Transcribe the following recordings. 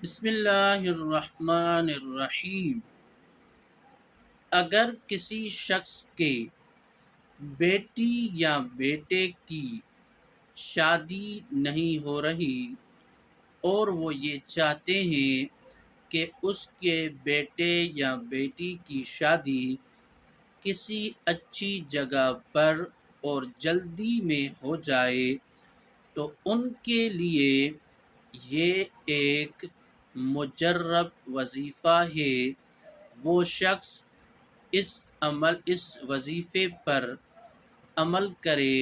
بسم اللہ الرحمن الرحیم۔ اگر کسی شخص کے بیٹی یا بیٹے کی شادی نہیں ہو رہی اور وہ یہ چاہتے ہیں کہ اس کے بیٹے یا بیٹی کی شادی کسی اچھی جگہ پر اور جلدی میں ہو جائے تو ان کے لیے یہ ایک مجرب وظیفہ ہے۔ وہ شخص اس وظیفے پر عمل کرے،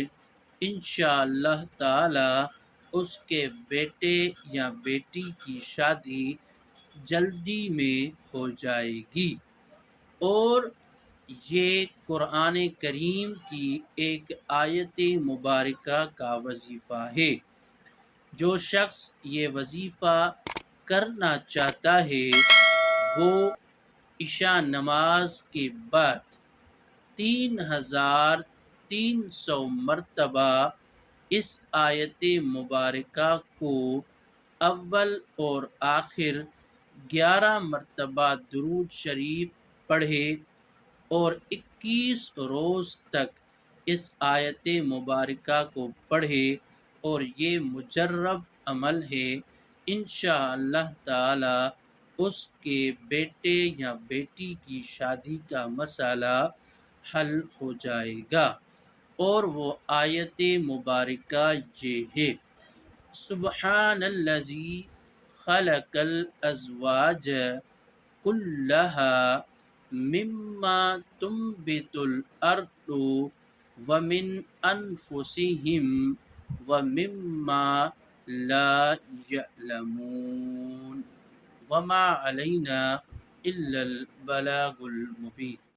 انشاءاللہ تعالی اس کے بیٹے یا بیٹی کی شادی جلدی میں ہو جائے گی۔ اور یہ قرآن کریم کی ایک آیت مبارکہ کا وظیفہ ہے۔ جو شخص یہ وظیفہ کرنا چاہتا ہے وہ عشاء نماز کے بعد 3300 مرتبہ اس آیت مبارکہ کو اول اور آخر 11 مرتبہ درود شریف پڑھے اور 21 روز تک اس آیت مبارکہ کو پڑھے، اور یہ مجرب عمل ہے۔ انشاءاللہ تعالی اس کے بیٹے یا بیٹی کی شادی کا مسئلہ حل ہو جائے گا۔ اور وہ آیت مبارکہ یہ ہے: سبحان الذی خلق الازواج كلها مما تنبت الارض ومن انفسهم ومما لا يعلمون وما علينا الا البلاغ المبين۔